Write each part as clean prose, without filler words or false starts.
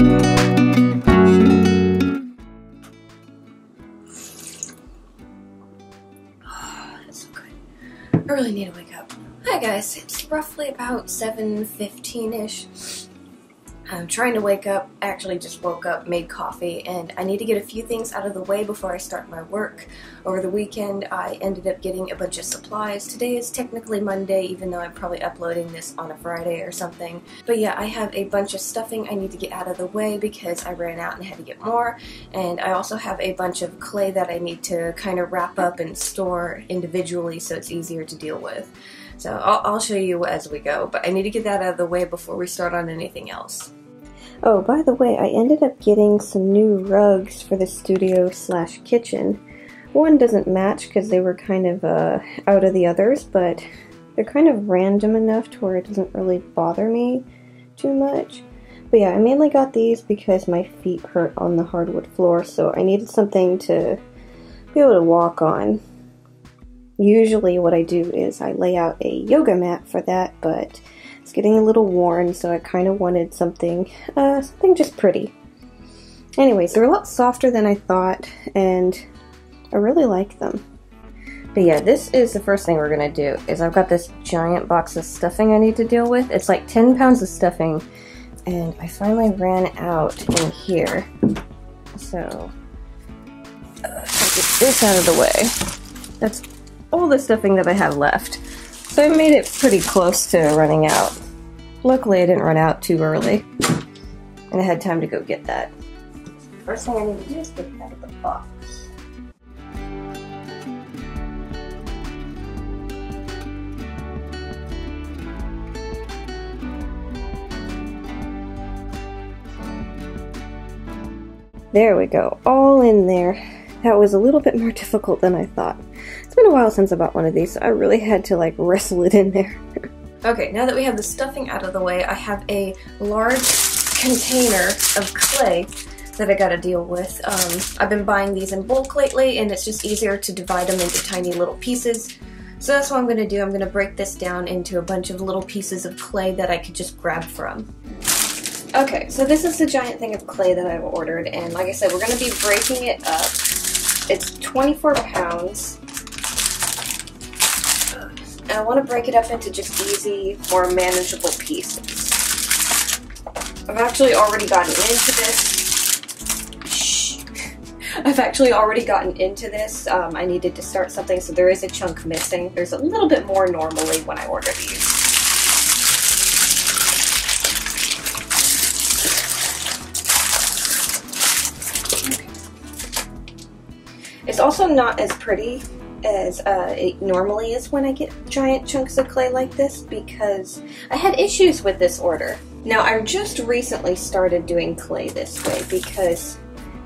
I really need to wake up. Hi guys, it's roughly about 7:15-ish. I'm trying to wake up, actually just woke up, made coffee, and I need to get a few things out of the way before I start my work. Over the weekend, I ended up getting a bunch of supplies. Today is technically Monday, even though I'm probably uploading this on a Friday or something. But yeah, I have a bunch of stuffing I need to get out of the way because I ran out and had to get more. And I also have a bunch of clay that I need to kind of wrap up and store individually so it's easier to deal with. So I'll show you as we go, but I need to get that out of the way before we start on anything else. Oh, by the way, I ended up getting some new rugs for the studio/kitchen. One doesn't match because they were kind of out of the others, but they're kind of random enough to where it doesn't really bother me too much. But yeah, I mainly got these because my feet hurt on the hardwood floor, so I needed something to be able to walk on. Usually what I do is I lay out a yoga mat for that, but it's getting a little worn, so I kind of wanted something just pretty. Anyways, they're a lot softer than I thought, and I really like them. But yeah, this is the first thing we're gonna do, is I've got this giant box of stuffing I need to deal with. It's like 10 pounds of stuffing, and I finally ran out in here. So, I'll get this out of the way. That's all the stuffing that I have left. So I made it pretty close to running out. Luckily I didn't run out too early, and I had time to go get that. First thing I need to do is get it out of the box. There we go, all in there. That was a little bit more difficult than I thought. It's been a while since I bought one of these, so I really had to like wrestle it in there. Okay, now that we have the stuffing out of the way, I have a large container of clay that I gotta deal with. I've been buying these in bulk lately, and it's just easier to divide them into tiny little pieces. So that's what I'm gonna do. I'm gonna break this down into a bunch of little pieces of clay that I could just grab from. Okay, so this is the giant thing of clay that I've ordered, and like I said, we're gonna be breaking it up. It's 24 pounds. And I want to break it up into just easy, more manageable pieces. I've actually already gotten into this. I've actually already gotten into this. I needed to start something, so there is a chunk missing. There's a little bit more normally when I order these. It's also not as pretty as it normally is when I get giant chunks of clay like this, because I had issues with this order. Now, I just recently started doing clay this way because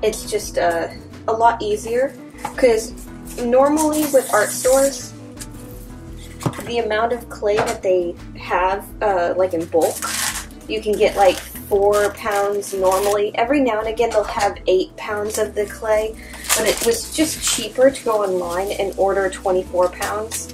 it's just a lot easier, because normally with art stores, the amount of clay that they have, like in bulk, you can get like 4 pounds normally. Every now and again they'll have 8 pounds of the clay, but it was just cheaper to go online and order 24 pounds.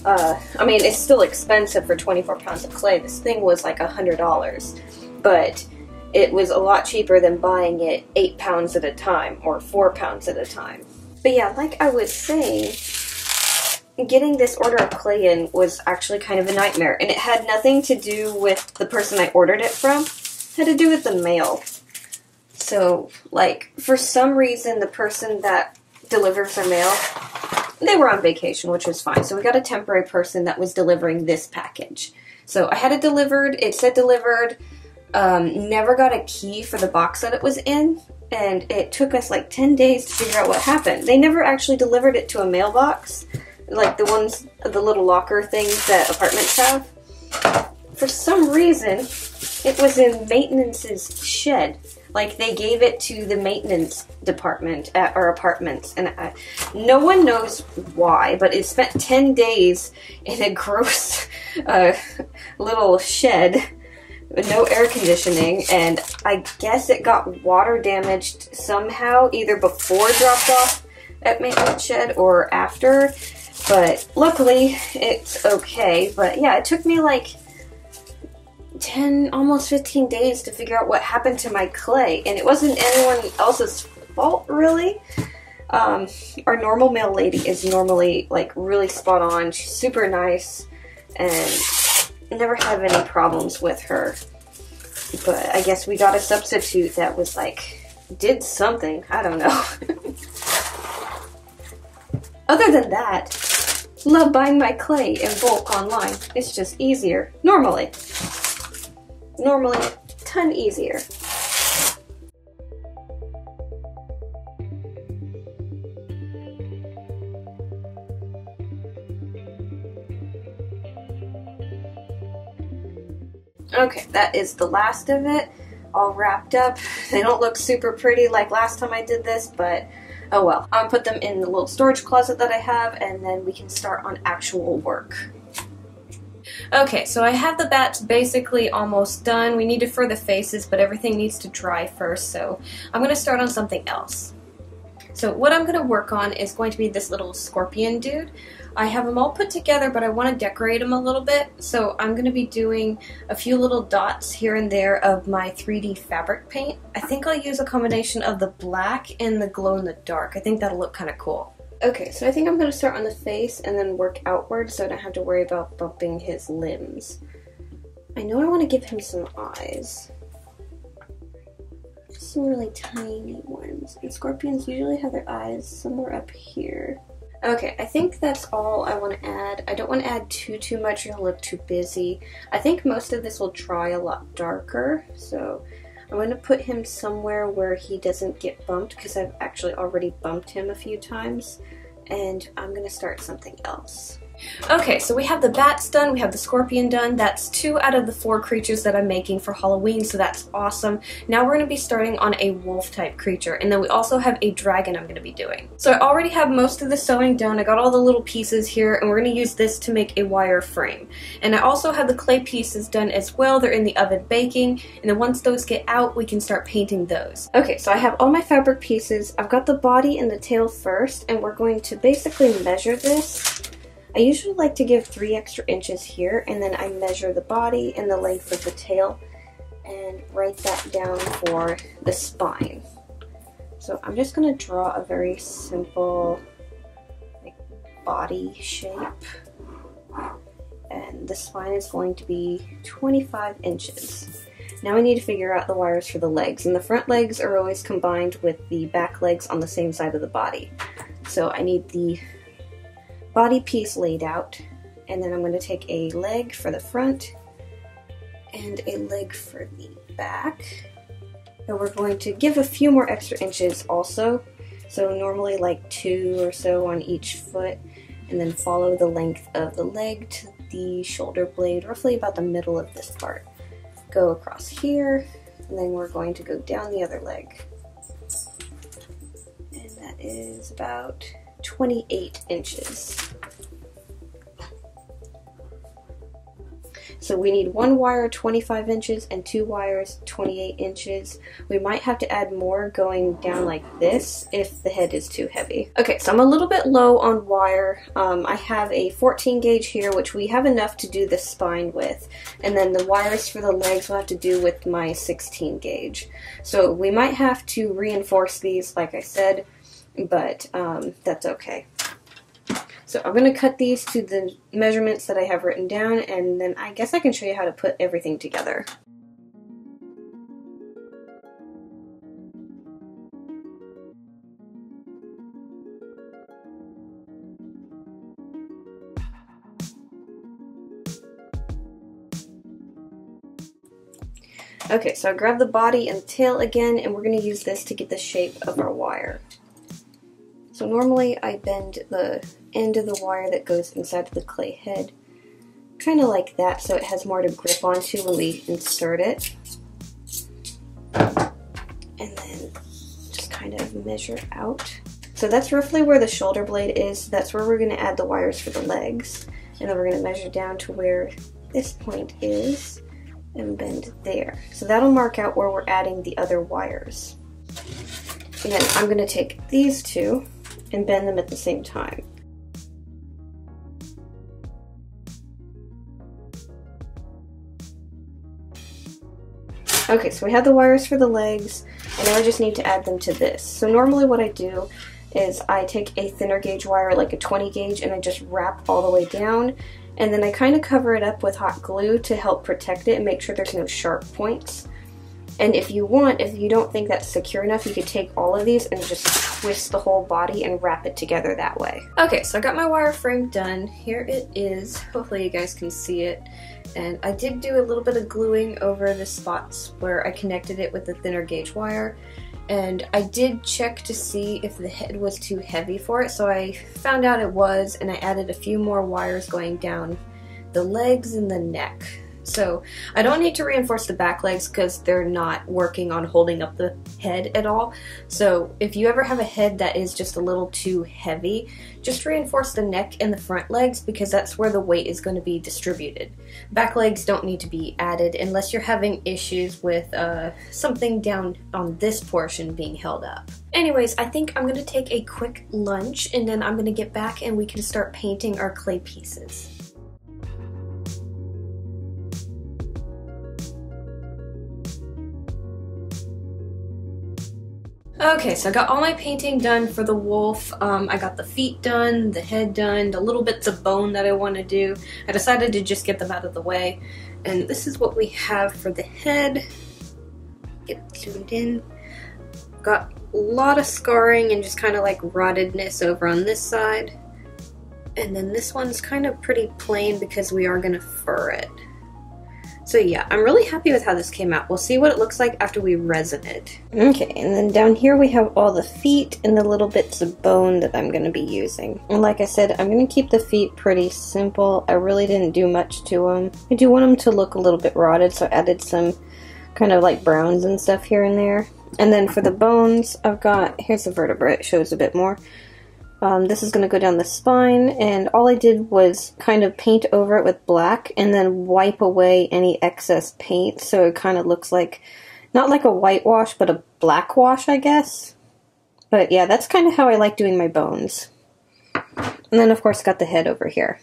I mean, it's still expensive for 24 pounds of clay. This thing was like $100, but it was a lot cheaper than buying it 8 pounds at a time or 4 pounds at a time. But yeah, like I was saying, getting this order of clay in was actually kind of a nightmare, and it had nothing to do with the person I ordered it from. It had to do with the mail. So, like, for some reason, the person that delivers our mail, they were on vacation, which was fine. So we got a temporary person that was delivering this package. So I had it delivered, it said delivered, never got a key for the box that it was in, and it took us like 10 days to figure out what happened. They never actually delivered it to a mailbox, like the ones, the little locker things that apartments have. For some reason, it was in maintenance's shed. Like, they gave it to the maintenance department at our apartments, and no one knows why, but it spent 10 days in a gross little shed with no air conditioning, and I guess it got water damaged somehow, either before it dropped off at maintenance shed or after, but luckily it's okay. But yeah, it took me like 10, almost 15 days to figure out what happened to my clay, and it wasn't anyone else's fault, really. Our normal mail lady is normally like really spot on. She's super nice and never have any problems with her. But I guess we got a substitute that was like, did something. I don't know. Other than that, love buying my clay in bulk online. It's just easier. Normally a ton easier. Okay, that is the last of it, all wrapped up. They don't look super pretty like last time I did this, but oh well. I'll put them in the little storage closet that I have, and then we can start on actual work. Okay, so I have the bats basically almost done. We need to fur the faces, but everything needs to dry first, so I'm going to start on something else. So what I'm going to work on is going to be this little scorpion dude. I have them all put together, but I want to decorate them a little bit, so I'm going to be doing a few little dots here and there of my 3D fabric paint. I think I'll use a combination of the black and the glow-in-the-dark. I think that'll look kind of cool. Okay, so I think I'm going to start on the face and then work outward so I don't have to worry about bumping his limbs. I know I want to give him some eyes. Some really tiny ones. And scorpions usually have their eyes somewhere up here. Okay, I think that's all I want to add. I don't want to add too much or it'll look too busy. I think most of this will dry a lot darker, so I'm going to put him somewhere where he doesn't get bumped because I've actually already bumped him a few times, and I'm going to start something else. Okay, so we have the bats done, we have the scorpion done. That's 2 out of the 4 creatures that I'm making for Halloween, so that's awesome. Now we're going to be starting on a wolf type creature, and then we also have a dragon I'm going to be doing. So I already have most of the sewing done. I got all the little pieces here, and we're going to use this to make a wire frame. And I also have the clay pieces done as well. They're in the oven baking, and then once those get out, we can start painting those. Okay, so I have all my fabric pieces. I've got the body and the tail first, and we're going to basically measure this. I usually like to give 3 extra inches here, and then I measure the body and the length of the tail and write that down for the spine. So I'm just going to draw a very simple body shape, and the spine is going to be 25 inches. Now I need to figure out the wires for the legs, and the front legs are always combined with the back legs on the same side of the body. So I need the body piece laid out, and then I'm going to take a leg for the front and a leg for the back, and we're going to give a few more extra inches also, so normally like 2 or so on each foot, and then follow the length of the leg to the shoulder blade, roughly about the middle of this part. Go across here, and then we're going to go down the other leg, and that is about 28 inches. So we need 1 wire 25 inches and 2 wires 28 inches. We might have to add more going down like this if the head is too heavy. Okay, so I'm a little bit low on wire. I have a 14 gauge here, which we have enough to do the spine with. And then the wires for the legs will have to do with my 16 gauge. So we might have to reinforce these, like I said, but that's okay. So I'm going to cut these to the measurements that I have written down, and then I guess I can show you how to put everything together. Okay, so I grabbed the body and the tail again, and we're going to use this to get the shape of our wire. So normally I bend the end of the wire that goes inside of the clay head, kind of like that, so it has more to grip onto when we insert it. And then just kind of measure out. So that's roughly where the shoulder blade is. That's where we're going to add the wires for the legs. And then we're going to measure down to where this point is and bend there. So that'll mark out where we're adding the other wires. And then I'm going to take these two and bend them at the same time. Okay, so we have the wires for the legs, and now I just need to add them to this. So normally what I do is I take a thinner gauge wire, like a 20 gauge, and I just wrap all the way down, and then I kind of cover it up with hot glue to help protect it and make sure there's no sharp points. And if you want, if you don't think that's secure enough, you could take all of these and just twist the whole body and wrap it together that way. Okay, so I got my wireframe done. Here it is. Hopefully you guys can see it. And I did do a little bit of gluing over the spots where I connected it with the thinner gauge wire. And I did check to see if the head was too heavy for it, so I found out it was, and I added a few more wires going down the legs and the neck. So I don't need to reinforce the back legs because they're not working on holding up the head at all. So if you ever have a head that is just a little too heavy, just reinforce the neck and the front legs because that's where the weight is going to be distributed. Back legs don't need to be added unless you're having issues with something down on this portion being held up. Anyways, I think I'm going to take a quick lunch and then I'm going to get back and we can start painting our clay pieces. Okay, so I got all my painting done for the wolf. I got the feet done, the head done, the little bits of bone that I want to do. I decided to just get them out of the way. And this is what we have for the head. Get zoomed in. Got a lot of scarring and just kind of like rottedness over on this side. And then this one's kind of pretty plain because we are going to fur it. So yeah, I'm really happy with how this came out. We'll see what it looks like after we resin it. Okay, and then down here we have all the feet and the little bits of bone that I'm going to be using. And like I said, I'm going to keep the feet pretty simple. I really didn't do much to them. I do want them to look a little bit rotted, so I added some kind of like browns and stuff here and there. And then for the bones, I've got, here's the vertebra, it shows a bit more. This is going to go down the spine, and all I did was kind of paint over it with black and then wipe away any excess paint so it kind of looks like, not like a whitewash, but a black wash, I guess. But yeah, that's kind of how I like doing my bones. And then of course got the head over here.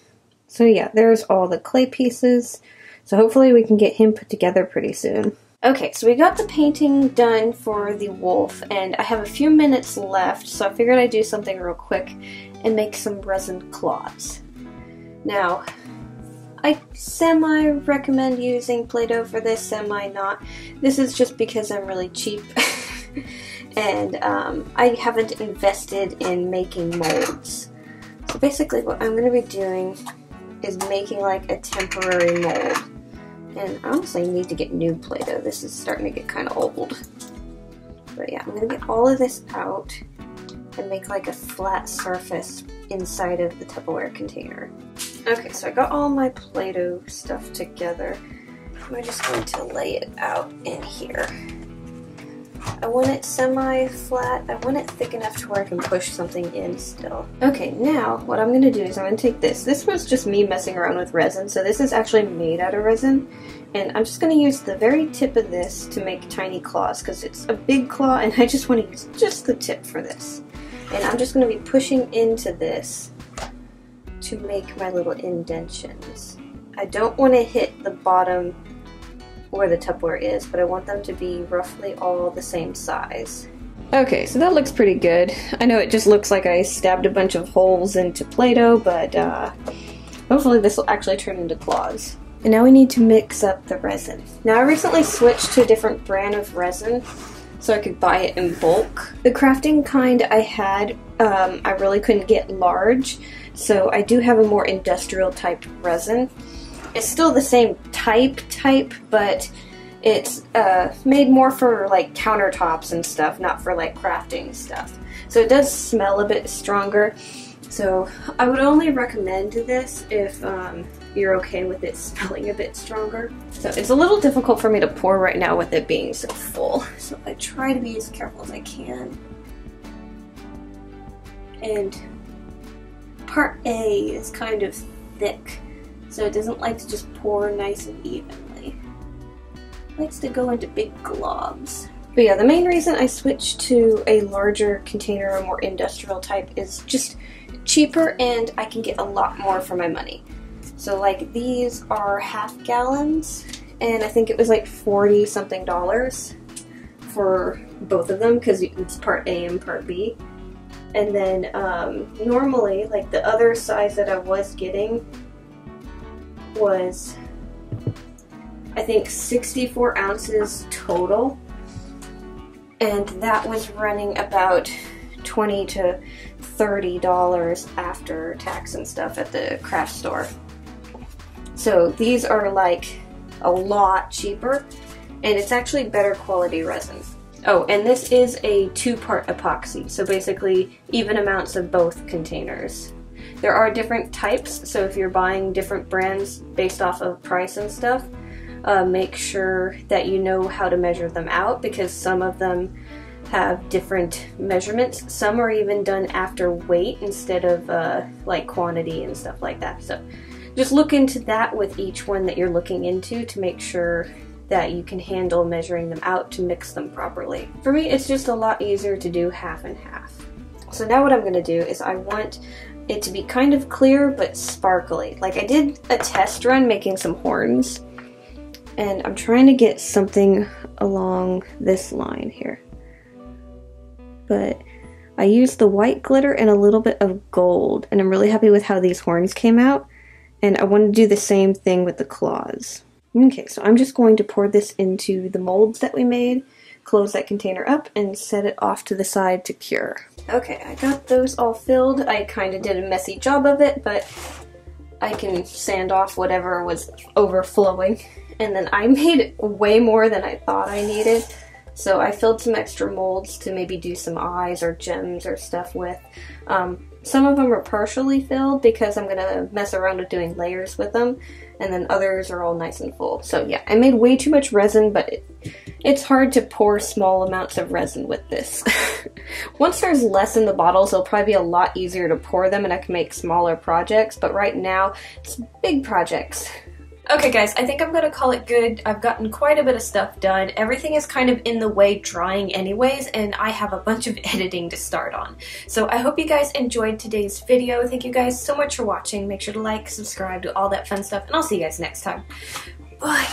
So yeah, there's all the clay pieces. So hopefully we can get him put together pretty soon. Okay, so we got the painting done for the wolf, and I have a few minutes left, so I figured I'd do something real quick and make some resin claws. Now, I semi-recommend using Play-Doh for this, semi-not. This is just because I'm really cheap, and I haven't invested in making molds. So basically what I'm going to be doing is making like a temporary mold. And I honestly need to get new Play-Doh. This is starting to get kind of old. But yeah, I'm going to get all of this out and make like a flat surface inside of the Tupperware container. Okay, so I got all my Play-Doh stuff together. I'm just going to lay it out in here. I want it semi-flat. I want it thick enough to where I can push something in still. Okay, now what I'm going to do is I'm going to take this. This was just me messing around with resin, so this is actually made out of resin. And I'm just going to use the very tip of this to make tiny claws because it's a big claw and I just want to use just the tip for this. And I'm just going to be pushing into this to make my little indentions. I don't want to hit the bottom where the Tupperware is, but I want them to be roughly all the same size. Okay, so that looks pretty good. I know it just looks like I stabbed a bunch of holes into Play-Doh, but hopefully this will actually turn into claws. And now we need to mix up the resin. Now I recently switched to a different brand of resin so I could buy it in bulk. The crafting kind I had, I really couldn't get large, so I do have a more industrial type resin. It's still the same type, but it's made more for like countertops and stuff, not for like crafting stuff. So it does smell a bit stronger. So I would only recommend this if you're okay with it smelling a bit stronger. So it's a little difficult for me to pour right now with it being so full. So I try to be as careful as I can. And part A is kind of thick, so it doesn't like to just pour nice and evenly. It likes to go into big globs. But yeah, the main reason I switched to a larger container, a more industrial type, is just cheaper and I can get a lot more for my money. So like these are 1/2 gallons and I think it was like $40 something for both of them because it's part A and part B. And then normally, like the other size that I was getting was, I think, 64 ounces total, and that was running about $20 to $30 after tax and stuff at the craft store. So these are like a lot cheaper, and it's actually better quality resin. Oh, and this is a 2-part epoxy, so basically even amounts of both containers. There are different types, so if you're buying different brands based off of price and stuff, make sure that you know how to measure them out, because some of them have different measurements. Some are even done after weight instead of like quantity and stuff like that. So just look into that with each one that you're looking into to make sure that you can handle measuring them out to mix them properly. For me, it's just a lot easier to do half and half. So now what I'm going to do is I want it to be kind of clear but sparkly. Like I did a test run making some horns, and I'm trying to get something along this line here. But I used the white glitter and a little bit of gold, and I'm really happy with how these horns came out, and I want to do the same thing with the claws. Okay, so I'm just going to pour this into the molds that we made, close that container up, and set it off to the side to cure. Okay, I got those all filled. I kind of did a messy job of it, but I can sand off whatever was overflowing. And then I made way more than I thought I needed. So I filled some extra molds to maybe do some eyes or gems or stuff with. Some of them are partially filled because I'm going to mess around with doing layers with them. And then others are all nice and full. So yeah, I made way too much resin, but it's hard to pour small amounts of resin with this. Once there's less in the bottles, it'll probably be a lot easier to pour them and I can make smaller projects. But right now, it's big projects. Okay guys, I think I'm gonna call it good. I've gotten quite a bit of stuff done. Everything is kind of in the way drying anyways, and I have a bunch of editing to start on. So I hope you guys enjoyed today's video. Thank you guys so much for watching. Make sure to like, subscribe, do all that fun stuff, and I'll see you guys next time. Bye!